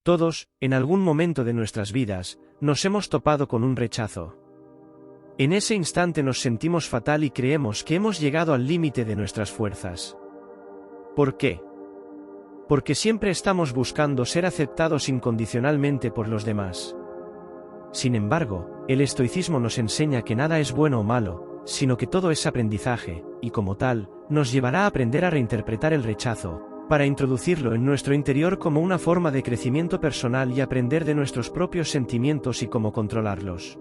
Todos, en algún momento de nuestras vidas, nos hemos topado con un rechazo. En ese instante nos sentimos fatal y creemos que hemos llegado al límite de nuestras fuerzas. ¿Por qué? Porque siempre estamos buscando ser aceptados incondicionalmente por los demás. Sin embargo, el estoicismo nos enseña que nada es bueno o malo, sino que todo es aprendizaje, y como tal, nos llevará a aprender a reinterpretar el rechazo, para introducirlo en nuestro interior como una forma de crecimiento personal y aprender de nuestros propios sentimientos y cómo controlarlos.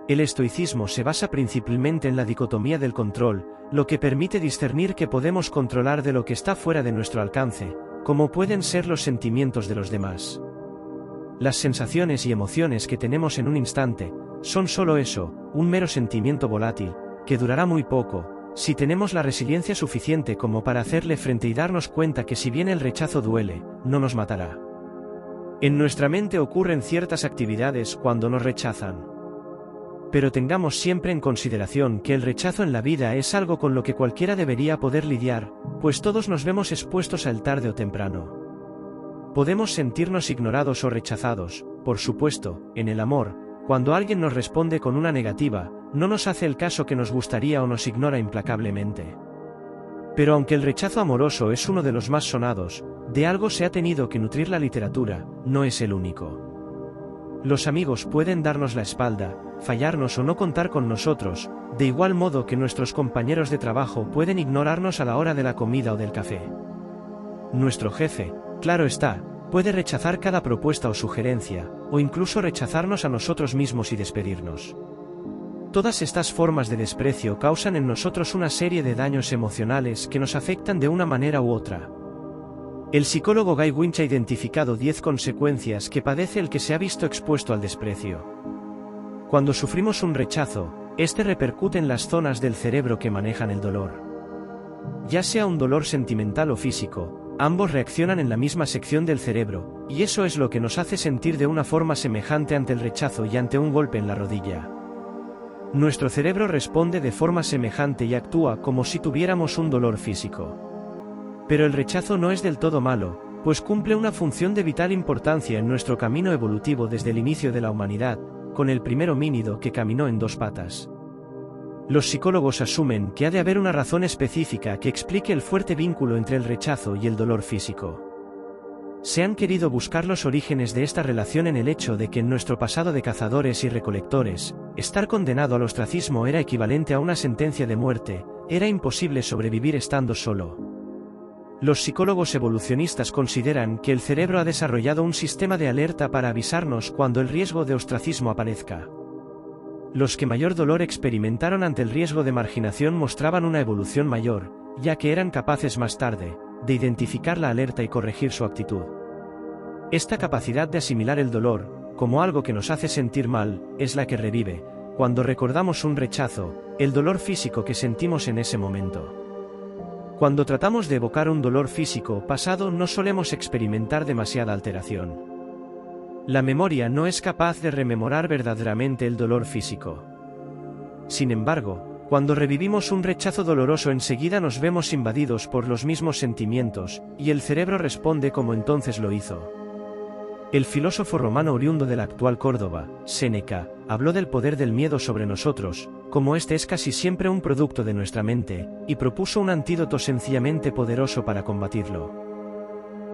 El estoicismo se basa principalmente en la dicotomía del control, lo que permite discernir qué podemos controlar de lo que está fuera de nuestro alcance, como pueden ser los sentimientos de los demás. Las sensaciones y emociones que tenemos en un instante, son solo eso, un mero sentimiento volátil, que durará muy poco, si tenemos la resiliencia suficiente como para hacerle frente y darnos cuenta que si bien el rechazo duele, no nos matará. En nuestra mente ocurren ciertas actividades cuando nos rechazan. Pero tengamos siempre en consideración que el rechazo en la vida es algo con lo que cualquiera debería poder lidiar, pues todos nos vemos expuestos a él tarde o temprano. Podemos sentirnos ignorados o rechazados, por supuesto, en el amor, cuando alguien nos responde con una negativa, no nos hace el caso que nos gustaría o nos ignora implacablemente. Pero aunque el rechazo amoroso es uno de los más sonados, de algo se ha tenido que nutrir la literatura, no es el único. Los amigos pueden darnos la espalda, fallarnos o no contar con nosotros, de igual modo que nuestros compañeros de trabajo pueden ignorarnos a la hora de la comida o del café. Nuestro jefe, claro está, puede rechazar cada propuesta o sugerencia, o incluso rechazarnos a nosotros mismos y despedirnos. Todas estas formas de desprecio causan en nosotros una serie de daños emocionales que nos afectan de una manera u otra. El psicólogo Guy Winch ha identificado 10 consecuencias que padece el que se ha visto expuesto al desprecio. Cuando sufrimos un rechazo, este repercute en las zonas del cerebro que manejan el dolor. Ya sea un dolor sentimental o físico, ambos reaccionan en la misma sección del cerebro, y eso es lo que nos hace sentir de una forma semejante ante el rechazo y ante un golpe en la rodilla. Nuestro cerebro responde de forma semejante y actúa como si tuviéramos un dolor físico. Pero el rechazo no es del todo malo, pues cumple una función de vital importancia en nuestro camino evolutivo desde el inicio de la humanidad, con el primer homínido que caminó en 2 patas. Los psicólogos asumen que ha de haber una razón específica que explique el fuerte vínculo entre el rechazo y el dolor físico. Se han querido buscar los orígenes de esta relación en el hecho de que en nuestro pasado de cazadores y recolectores, estar condenado al ostracismo era equivalente a una sentencia de muerte, era imposible sobrevivir estando solo. Los psicólogos evolucionistas consideran que el cerebro ha desarrollado un sistema de alerta para avisarnos cuando el riesgo de ostracismo aparezca. Los que mayor dolor experimentaron ante el riesgo de marginación mostraban una evolución mayor, ya que eran capaces más tarde, de identificar la alerta y corregir su actitud. Esta capacidad de asimilar el dolor, como algo que nos hace sentir mal, es la que revive, cuando recordamos un rechazo, el dolor físico que sentimos en ese momento. Cuando tratamos de evocar un dolor físico pasado no solemos experimentar demasiada alteración. La memoria no es capaz de rememorar verdaderamente el dolor físico. Sin embargo, cuando revivimos un rechazo doloroso enseguida nos vemos invadidos por los mismos sentimientos, y el cerebro responde como entonces lo hizo. El filósofo romano oriundo de la actual Córdoba, Séneca, habló del poder del miedo sobre nosotros, como este es casi siempre un producto de nuestra mente, y propuso un antídoto sencillamente poderoso para combatirlo.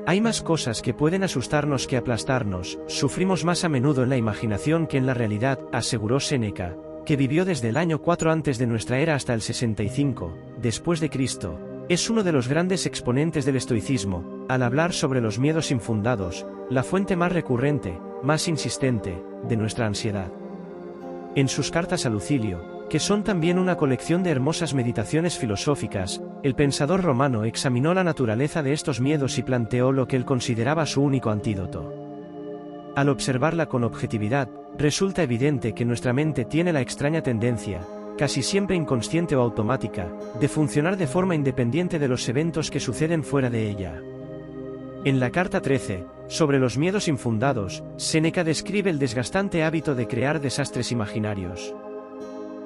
Hay más cosas que pueden asustarnos que aplastarnos, sufrimos más a menudo en la imaginación que en la realidad, aseguró Séneca, que vivió desde el año 4 antes de nuestra era hasta el 65, después de Cristo. Es uno de los grandes exponentes del estoicismo, al hablar sobre los miedos infundados, la fuente más recurrente, más insistente, de nuestra ansiedad. En sus cartas a Lucilio, que son también una colección de hermosas meditaciones filosóficas, el pensador romano examinó la naturaleza de estos miedos y planteó lo que él consideraba su único antídoto. Al observarla con objetividad, resulta evidente que nuestra mente tiene la extraña tendencia, casi siempre inconsciente o automática, de funcionar de forma independiente de los eventos que suceden fuera de ella. En la carta 13, sobre los miedos infundados, Séneca describe el desgastante hábito de crear desastres imaginarios.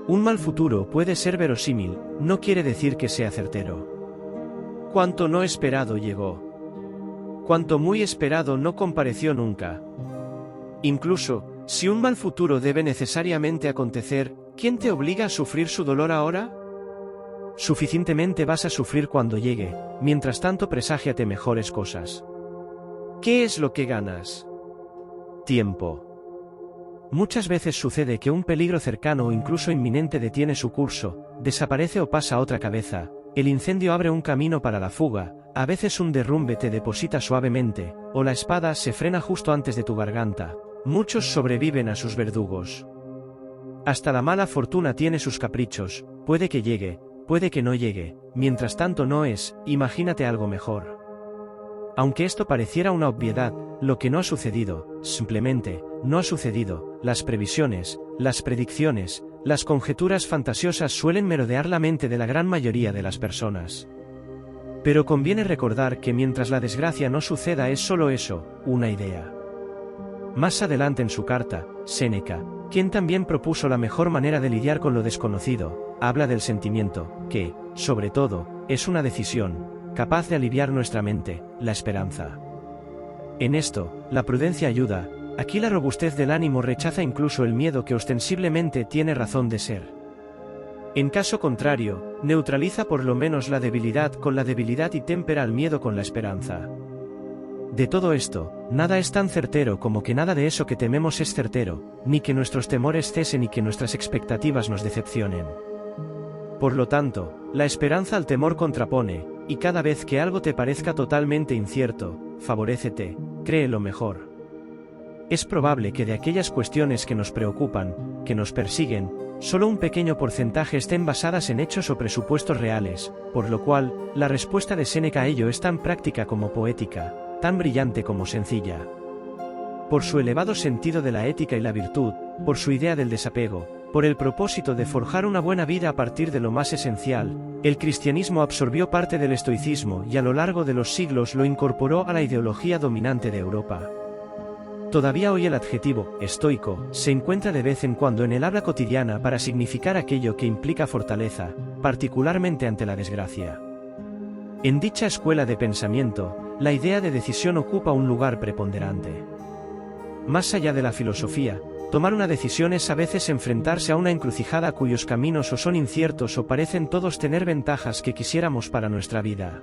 Un mal futuro puede ser verosímil, no quiere decir que sea certero. Cuanto no esperado llegó. cuanto muy esperado no compareció nunca. Incluso, si un mal futuro debe necesariamente acontecer, ¿quién te obliga a sufrir su dolor ahora? Suficientemente vas a sufrir cuando llegue, mientras tanto preságiate mejores cosas. ¿Qué es lo que ganas? Tiempo. Muchas veces sucede que un peligro cercano o incluso inminente detiene su curso, desaparece o pasa a otra cabeza, el incendio abre un camino para la fuga, a veces un derrumbe te deposita suavemente, o la espada se frena justo antes de tu garganta. Muchos sobreviven a sus verdugos. Hasta la mala fortuna tiene sus caprichos, puede que llegue, puede que no llegue, mientras tanto no es, imagínate algo mejor. Aunque esto pareciera una obviedad, lo que no ha sucedido, simplemente, no ha sucedido, las previsiones, las predicciones, las conjeturas fantasiosas suelen merodear la mente de la gran mayoría de las personas. Pero conviene recordar que mientras la desgracia no suceda es solo eso, una idea. Más adelante en su carta, Séneca, quien también propuso la mejor manera de lidiar con lo desconocido, habla del sentimiento, que, sobre todo, es una decisión, capaz de aliviar nuestra mente, la esperanza. En esto, la prudencia ayuda, aquí la robustez del ánimo rechaza incluso el miedo que ostensiblemente tiene razón de ser. En caso contrario, neutraliza por lo menos la debilidad con la debilidad y tempera el miedo con la esperanza. De todo esto, nada es tan certero como que nada de eso que tememos es certero, ni que nuestros temores cesen y que nuestras expectativas nos decepcionen. Por lo tanto, la esperanza al temor contrapone, y cada vez que algo te parezca totalmente incierto, favorécete, cree lo mejor. Es probable que de aquellas cuestiones que nos preocupan, que nos persiguen, solo un pequeño porcentaje estén basadas en hechos o presupuestos reales, por lo cual, la respuesta de Séneca a ello es tan práctica como poética, tan brillante como sencilla. Por su elevado sentido de la ética y la virtud, por su idea del desapego, por el propósito de forjar una buena vida a partir de lo más esencial, el cristianismo absorbió parte del estoicismo y a lo largo de los siglos lo incorporó a la ideología dominante de Europa. Todavía hoy el adjetivo estoico se encuentra de vez en cuando en el habla cotidiana para significar aquello que implica fortaleza, particularmente ante la desgracia. En dicha escuela de pensamiento, la idea de decisión ocupa un lugar preponderante. Más allá de la filosofía, tomar una decisión es a veces enfrentarse a una encrucijada cuyos caminos o son inciertos o parecen todos tener ventajas que quisiéramos para nuestra vida.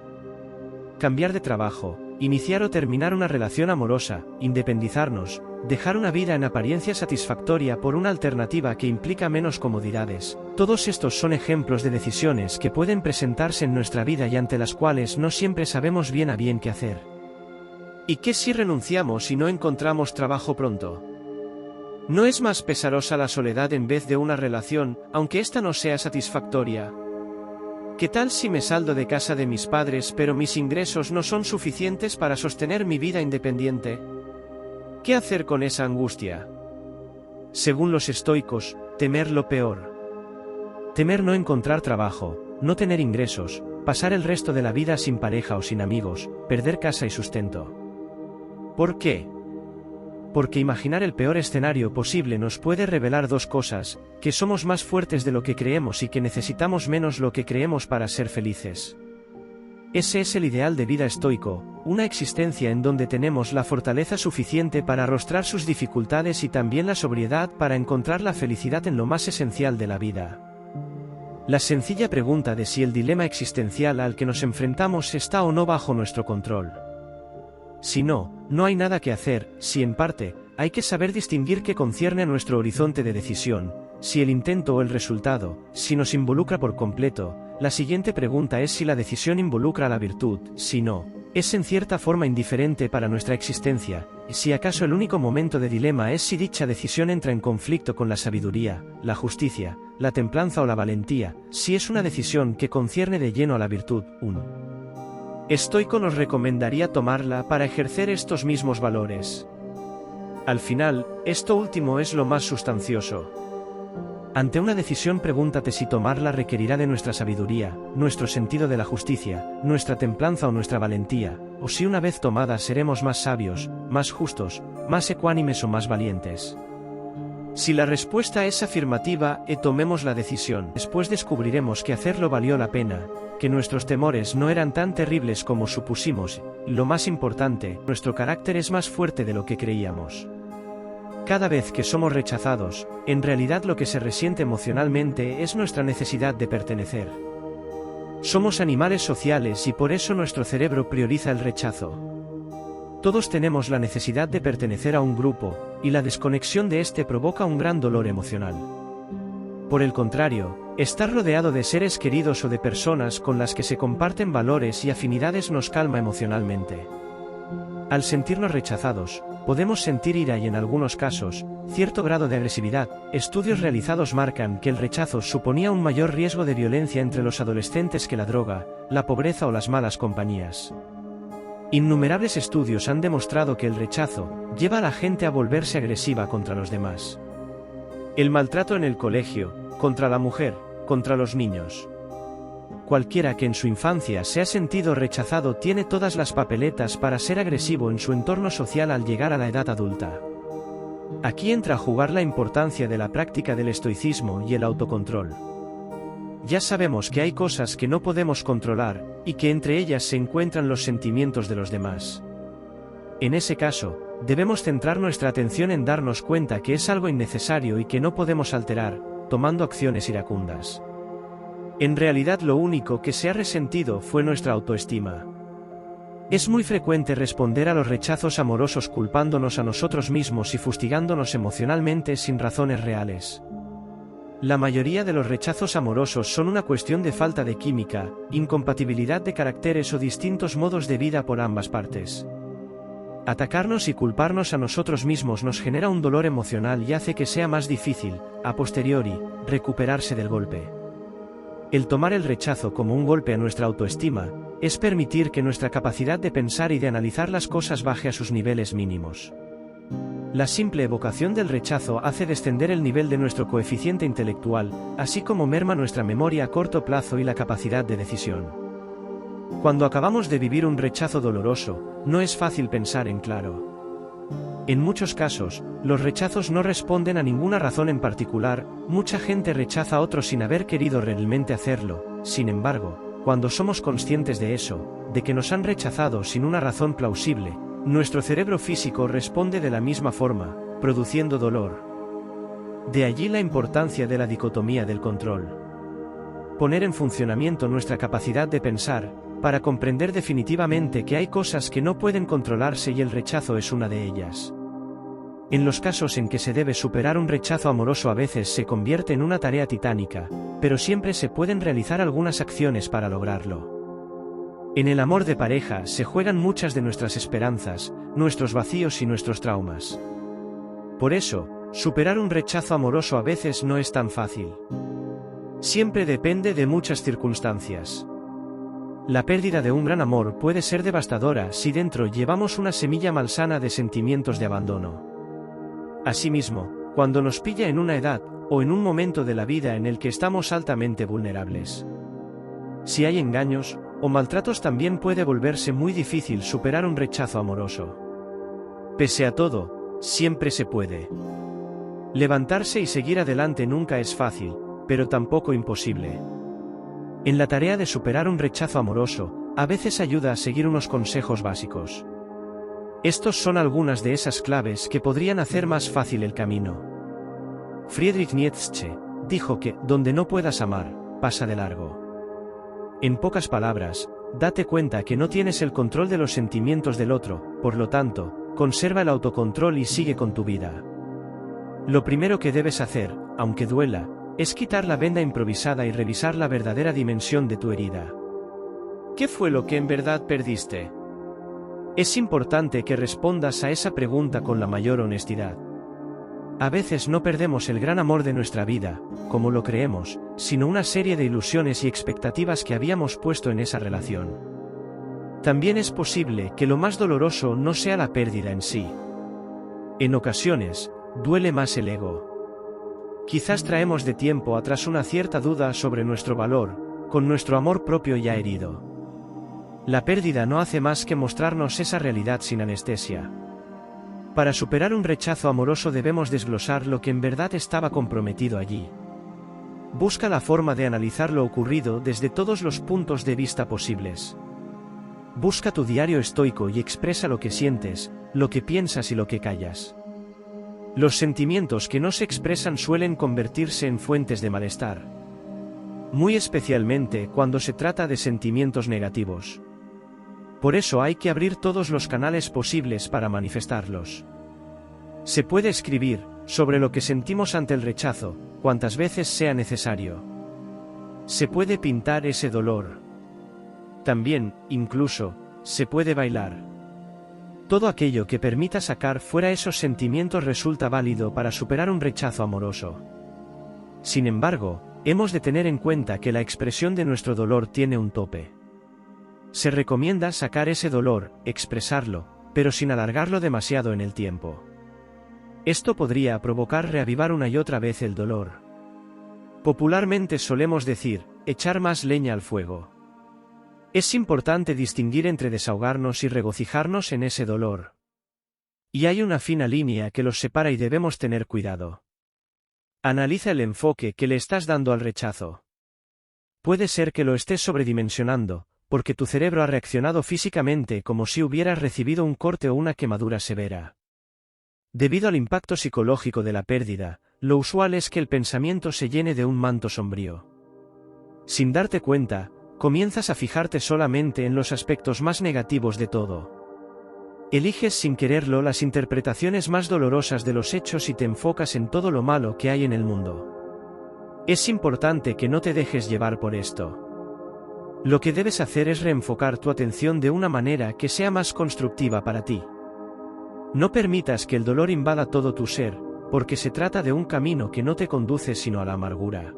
Cambiar de trabajo, iniciar o terminar una relación amorosa, independizarnos, dejar una vida en apariencia satisfactoria por una alternativa que implica menos comodidades. Todos estos son ejemplos de decisiones que pueden presentarse en nuestra vida y ante las cuales no siempre sabemos bien a bien qué hacer. ¿Y qué si renunciamos y no encontramos trabajo pronto? ¿No es más pesarosa la soledad en vez de una relación, aunque ésta no sea satisfactoria? ¿Qué tal si me saldo de casa de mis padres pero mis ingresos no son suficientes para sostener mi vida independiente? ¿Qué hacer con esa angustia? Según los estoicos, temer lo peor. Temer no encontrar trabajo, no tener ingresos, pasar el resto de la vida sin pareja o sin amigos, perder casa y sustento. ¿Por qué? Porque imaginar el peor escenario posible nos puede revelar dos cosas, que somos más fuertes de lo que creemos y que necesitamos menos lo que creemos para ser felices. Ese es el ideal de vida estoico, una existencia en donde tenemos la fortaleza suficiente para arrostrar sus dificultades y también la sobriedad para encontrar la felicidad en lo más esencial de la vida. La sencilla pregunta de si el dilema existencial al que nos enfrentamos está o no bajo nuestro control. Si no, no hay nada que hacer, si en parte, hay que saber distinguir qué concierne a nuestro horizonte de decisión, si el intento o el resultado, si nos involucra por completo. La siguiente pregunta es si la decisión involucra a la virtud, si no, es en cierta forma indiferente para nuestra existencia, y si acaso el único momento de dilema es si dicha decisión entra en conflicto con la sabiduría, la justicia, la templanza o la valentía, si es una decisión que concierne de lleno a la virtud. Un estoico nos recomendaría tomarla para ejercer estos mismos valores. Al final, esto último es lo más sustancioso. Ante una decisión pregúntate si tomarla requerirá de nuestra sabiduría, nuestro sentido de la justicia, nuestra templanza o nuestra valentía, o si una vez tomada seremos más sabios, más justos, más ecuánimes o más valientes. Si la respuesta es afirmativa, tomemos la decisión. Después descubriremos que hacerlo valió la pena, que nuestros temores no eran tan terribles como supusimos, y lo más importante, nuestro carácter es más fuerte de lo que creíamos. Cada vez que somos rechazados, en realidad lo que se resiente emocionalmente es nuestra necesidad de pertenecer. Somos animales sociales y por eso nuestro cerebro prioriza el rechazo. Todos tenemos la necesidad de pertenecer a un grupo, y la desconexión de este provoca un gran dolor emocional. Por el contrario, estar rodeado de seres queridos o de personas con las que se comparten valores y afinidades nos calma emocionalmente. Al sentirnos rechazados, podemos sentir ira y en algunos casos, cierto grado de agresividad. Estudios realizados marcan que el rechazo suponía un mayor riesgo de violencia entre los adolescentes que la droga, la pobreza o las malas compañías. Innumerables estudios han demostrado que el rechazo lleva a la gente a volverse agresiva contra los demás. El maltrato en el colegio, contra la mujer, contra los niños. Cualquiera que en su infancia se ha sentido rechazado tiene todas las papeletas para ser agresivo en su entorno social al llegar a la edad adulta. Aquí entra a jugar la importancia de la práctica del estoicismo y el autocontrol. Ya sabemos que hay cosas que no podemos controlar, y que entre ellas se encuentran los sentimientos de los demás. En ese caso, debemos centrar nuestra atención en darnos cuenta que es algo innecesario y que no podemos alterar, tomando acciones iracundas. En realidad lo único que se ha resentido fue nuestra autoestima. Es muy frecuente responder a los rechazos amorosos culpándonos a nosotros mismos y fustigándonos emocionalmente sin razones reales. La mayoría de los rechazos amorosos son una cuestión de falta de química, incompatibilidad de caracteres o distintos modos de vida por ambas partes. Atacarnos y culparnos a nosotros mismos nos genera un dolor emocional y hace que sea más difícil, a posteriori, recuperarse del golpe. El tomar el rechazo como un golpe a nuestra autoestima, es permitir que nuestra capacidad de pensar y de analizar las cosas baje a sus niveles mínimos. La simple evocación del rechazo hace descender el nivel de nuestro coeficiente intelectual, así como merma nuestra memoria a corto plazo y la capacidad de decisión. Cuando acabamos de vivir un rechazo doloroso, no es fácil pensar en claro. En muchos casos, los rechazos no responden a ninguna razón en particular, mucha gente rechaza a otros sin haber querido realmente hacerlo. Sin embargo, cuando somos conscientes de eso, de que nos han rechazado sin una razón plausible, nuestro cerebro físico responde de la misma forma, produciendo dolor. De allí la importancia de la dicotomía del control. Poner en funcionamiento nuestra capacidad de pensar, para comprender definitivamente que hay cosas que no pueden controlarse y el rechazo es una de ellas. En los casos en que se debe superar un rechazo amoroso a veces se convierte en una tarea titánica, pero siempre se pueden realizar algunas acciones para lograrlo. En el amor de pareja se juegan muchas de nuestras esperanzas, nuestros vacíos y nuestros traumas. Por eso, superar un rechazo amoroso a veces no es tan fácil. Siempre depende de muchas circunstancias. La pérdida de un gran amor puede ser devastadora si dentro llevamos una semilla malsana de sentimientos de abandono. Asimismo, cuando nos pilla en una edad, o en un momento de la vida en el que estamos altamente vulnerables. Si hay engaños, o maltratos también puede volverse muy difícil superar un rechazo amoroso. Pese a todo, siempre se puede. Levantarse y seguir adelante nunca es fácil, pero tampoco imposible. En la tarea de superar un rechazo amoroso, a veces ayuda a seguir unos consejos básicos. Estos son algunas de esas claves que podrían hacer más fácil el camino. Friedrich Nietzsche dijo que, donde no puedas amar, pasa de largo. En pocas palabras, date cuenta que no tienes el control de los sentimientos del otro, por lo tanto, conserva el autocontrol y sigue con tu vida. Lo primero que debes hacer, aunque duela, es quitar la venda improvisada y revisar la verdadera dimensión de tu herida. ¿Qué fue lo que en verdad perdiste? Es importante que respondas a esa pregunta con la mayor honestidad. A veces no perdemos el gran amor de nuestra vida, como lo creemos, sino una serie de ilusiones y expectativas que habíamos puesto en esa relación. También es posible que lo más doloroso no sea la pérdida en sí. En ocasiones, duele más el ego. Quizás traemos de tiempo atrás una cierta duda sobre nuestro valor, con nuestro amor propio ya herido. La pérdida no hace más que mostrarnos esa realidad sin anestesia. Para superar un rechazo amoroso debemos desglosar lo que en verdad estaba comprometido allí. Busca la forma de analizar lo ocurrido desde todos los puntos de vista posibles. Busca tu diario estoico y expresa lo que sientes, lo que piensas y lo que callas. Los sentimientos que no se expresan suelen convertirse en fuentes de malestar. Muy especialmente cuando se trata de sentimientos negativos. Por eso hay que abrir todos los canales posibles para manifestarlos. Se puede escribir sobre lo que sentimos ante el rechazo, cuantas veces sea necesario. Se puede pintar ese dolor. También, incluso, se puede bailar. Todo aquello que permita sacar fuera esos sentimientos resulta válido para superar un rechazo amoroso. Sin embargo, hemos de tener en cuenta que la expresión de nuestro dolor tiene un tope. Se recomienda sacar ese dolor, expresarlo, pero sin alargarlo demasiado en el tiempo. Esto podría provocar reavivar una y otra vez el dolor. Popularmente solemos decir, echar más leña al fuego. Es importante distinguir entre desahogarnos y regocijarnos en ese dolor. Y hay una fina línea que los separa y debemos tener cuidado. Analiza el enfoque que le estás dando al rechazo. Puede ser que lo estés sobredimensionando, porque tu cerebro ha reaccionado físicamente como si hubieras recibido un corte o una quemadura severa. Debido al impacto psicológico de la pérdida, lo usual es que el pensamiento se llene de un manto sombrío. Sin darte cuenta, comienzas a fijarte solamente en los aspectos más negativos de todo. Eliges sin quererlo las interpretaciones más dolorosas de los hechos y te enfocas en todo lo malo que hay en el mundo. Es importante que no te dejes llevar por esto. Lo que debes hacer es reenfocar tu atención de una manera que sea más constructiva para ti. No permitas que el dolor invada todo tu ser, porque se trata de un camino que no te conduce sino a la amargura.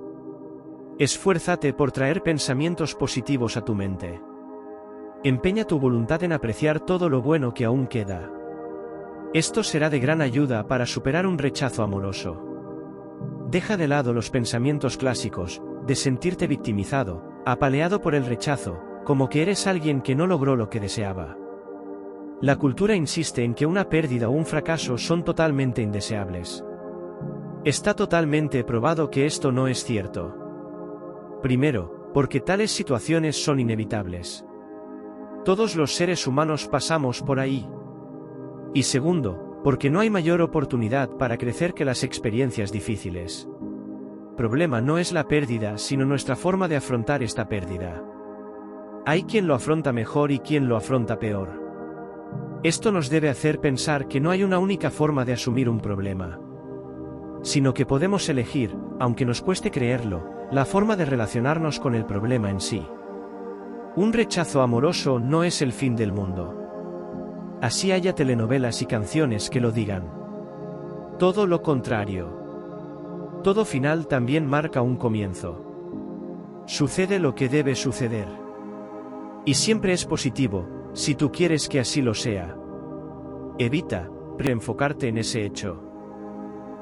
Esfuérzate por traer pensamientos positivos a tu mente. Empeña tu voluntad en apreciar todo lo bueno que aún queda. Esto será de gran ayuda para superar un rechazo amoroso. Deja de lado los pensamientos clásicos, de sentirte victimizado, apaleado por el rechazo, como que eres alguien que no logró lo que deseaba. La cultura insiste en que una pérdida o un fracaso son totalmente indeseables. Está totalmente probado que esto no es cierto. Primero, porque tales situaciones son inevitables. Todos los seres humanos pasamos por ahí. Y segundo, porque no hay mayor oportunidad para crecer que las experiencias difíciles. El problema no es la pérdida, sino nuestra forma de afrontar esta pérdida. Hay quien lo afronta mejor y quien lo afronta peor. Esto nos debe hacer pensar que no hay una única forma de asumir un problema, sino que podemos elegir, aunque nos cueste creerlo, la forma de relacionarnos con el problema en sí. Un rechazo amoroso no es el fin del mundo. Así haya telenovelas y canciones que lo digan. Todo lo contrario. Todo final también marca un comienzo. Sucede lo que debe suceder. Y siempre es positivo, si tú quieres que así lo sea. Evita reenfocarte en ese hecho.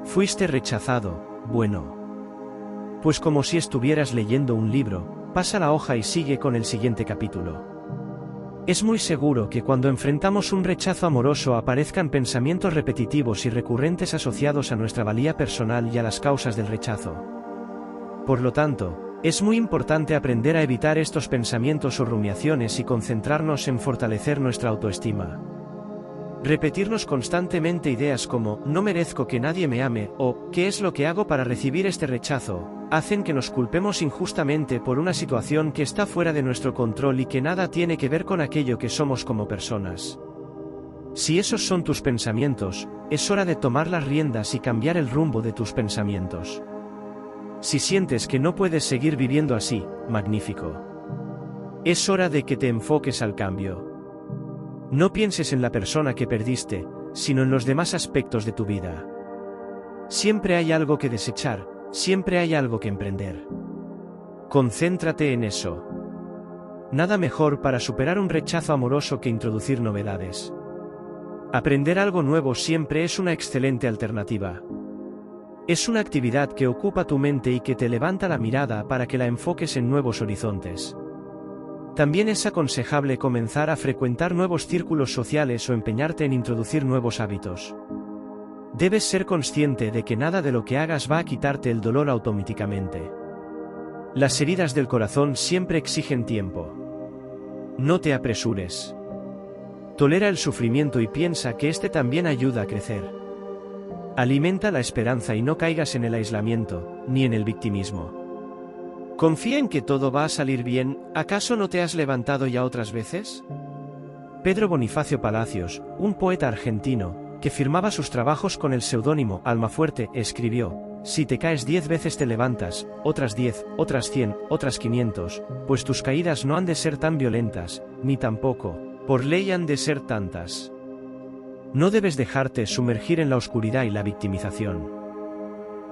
Fuiste rechazado, bueno. Pues como si estuvieras leyendo un libro, pasa la hoja y sigue con el siguiente capítulo. Es muy seguro que cuando enfrentamos un rechazo amoroso aparezcan pensamientos repetitivos y recurrentes asociados a nuestra valía personal y a las causas del rechazo. Por lo tanto, es muy importante aprender a evitar estos pensamientos o rumiaciones y concentrarnos en fortalecer nuestra autoestima. Repetirnos constantemente ideas como «no merezco que nadie me ame» o «¿qué es lo que hago para recibir este rechazo?», hacen que nos culpemos injustamente por una situación que está fuera de nuestro control y que nada tiene que ver con aquello que somos como personas. Si esos son tus pensamientos, es hora de tomar las riendas y cambiar el rumbo de tus pensamientos. Si sientes que no puedes seguir viviendo así, magnífico. Es hora de que te enfoques al cambio. No pienses en la persona que perdiste, sino en los demás aspectos de tu vida. Siempre hay algo que desechar, siempre hay algo que emprender. Concéntrate en eso. Nada mejor para superar un rechazo amoroso que introducir novedades. Aprender algo nuevo siempre es una excelente alternativa. Es una actividad que ocupa tu mente y que te levanta la mirada para que la enfoques en nuevos horizontes. También es aconsejable comenzar a frecuentar nuevos círculos sociales o empeñarte en introducir nuevos hábitos. Debes ser consciente de que nada de lo que hagas va a quitarte el dolor automáticamente. Las heridas del corazón siempre exigen tiempo. No te apresures. Tolera el sufrimiento y piensa que este también ayuda a crecer. Alimenta la esperanza y no caigas en el aislamiento, ni en el victimismo. Confía en que todo va a salir bien. ¿Acaso no te has levantado ya otras veces? Pedro Bonifacio Palacios, un poeta argentino, que firmaba sus trabajos con el seudónimo Almafuerte, escribió: si te caes 10 veces te levantas, otras 10, otras 100, otras 500, pues tus caídas no han de ser tan violentas, ni tampoco, por ley han de ser tantas. No debes dejarte sumergir en la oscuridad y la victimización.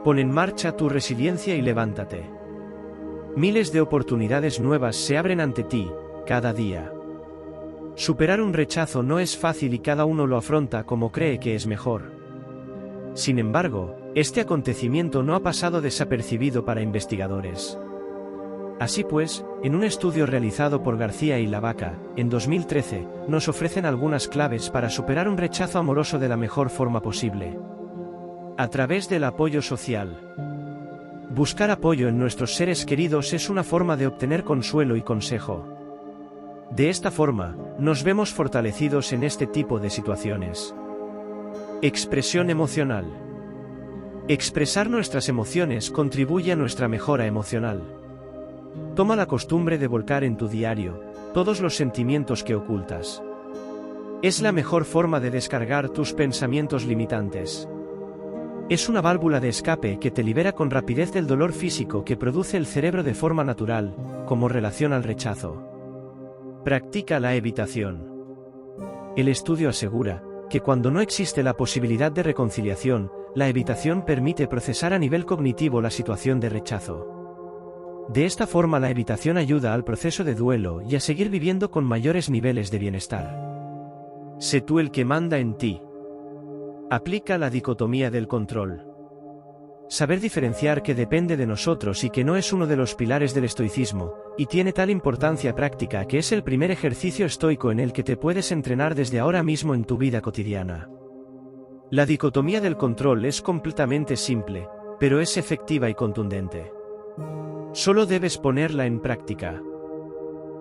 Pon en marcha tu resiliencia y levántate. Miles de oportunidades nuevas se abren ante ti, cada día. Superar un rechazo no es fácil y cada uno lo afronta como cree que es mejor. Sin embargo, este acontecimiento no ha pasado desapercibido para investigadores. Así pues, en un estudio realizado por García y Lavaca, en 2013, nos ofrecen algunas claves para superar un rechazo amoroso de la mejor forma posible. A través del apoyo social. Buscar apoyo en nuestros seres queridos es una forma de obtener consuelo y consejo. De esta forma, nos vemos fortalecidos en este tipo de situaciones. Expresión emocional. Expresar nuestras emociones contribuye a nuestra mejora emocional. Toma la costumbre de volcar en tu diario todos los sentimientos que ocultas. Es la mejor forma de descargar tus pensamientos limitantes. Es una válvula de escape que te libera con rapidez del dolor físico que produce el cerebro de forma natural, como relación al rechazo. Practica la evitación. El estudio asegura que cuando no existe la posibilidad de reconciliación, la evitación permite procesar a nivel cognitivo la situación de rechazo. De esta forma la evitación ayuda al proceso de duelo y a seguir viviendo con mayores niveles de bienestar. Sé tú el que manda en ti. Aplica la dicotomía del control. Saber diferenciar que depende de nosotros y que no es uno de los pilares del estoicismo, y tiene tal importancia práctica que es el primer ejercicio estoico en el que te puedes entrenar desde ahora mismo en tu vida cotidiana. La dicotomía del control es completamente simple, pero es efectiva y contundente. Solo debes ponerla en práctica.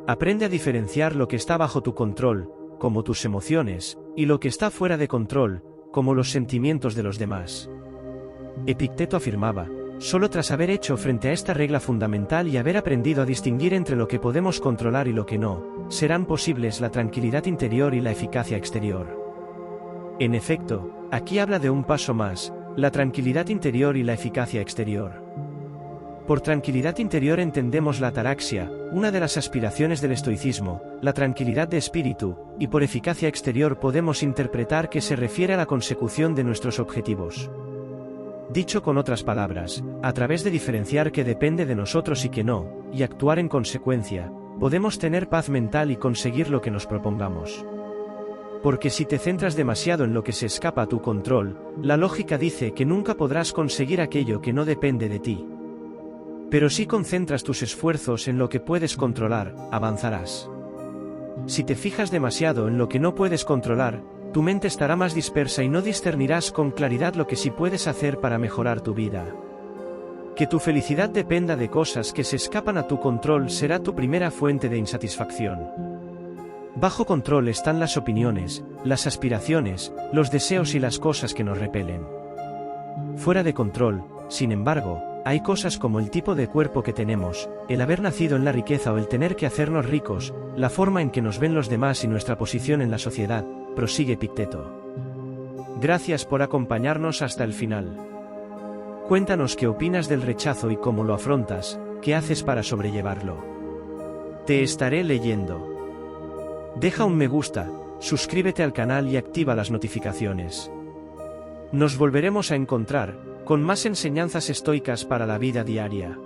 Aprende a diferenciar lo que está bajo tu control, como tus emociones, y lo que está fuera de control, como los sentimientos de los demás. Epicteto afirmaba: solo tras haber hecho frente a esta regla fundamental y haber aprendido a distinguir entre lo que podemos controlar y lo que no, serán posibles la tranquilidad interior y la eficacia exterior. En efecto, aquí habla de un paso más, la tranquilidad interior y la eficacia exterior. Por tranquilidad interior entendemos la ataraxia, una de las aspiraciones del estoicismo, la tranquilidad de espíritu, y por eficacia exterior podemos interpretar que se refiere a la consecución de nuestros objetivos. Dicho con otras palabras, a través de diferenciar que depende de nosotros y que no, y actuar en consecuencia, podemos tener paz mental y conseguir lo que nos propongamos. Porque si te centras demasiado en lo que se escapa a tu control, la lógica dice que nunca podrás conseguir aquello que no depende de ti. Pero si concentras tus esfuerzos en lo que puedes controlar, avanzarás. Si te fijas demasiado en lo que no puedes controlar, tu mente estará más dispersa y no discernirás con claridad lo que sí puedes hacer para mejorar tu vida. Que tu felicidad dependa de cosas que se escapan a tu control será tu primera fuente de insatisfacción. Bajo control están las opiniones, las aspiraciones, los deseos y las cosas que nos repelen. Fuera de control, sin embargo, hay cosas como el tipo de cuerpo que tenemos, el haber nacido en la riqueza o el tener que hacernos ricos, la forma en que nos ven los demás y nuestra posición en la sociedad, prosigue Epicteto. Gracias por acompañarnos hasta el final. Cuéntanos qué opinas del rechazo y cómo lo afrontas, qué haces para sobrellevarlo. Te estaré leyendo. Deja un me gusta, suscríbete al canal y activa las notificaciones. Nos volveremos a encontrar con más enseñanzas estoicas para la vida diaria.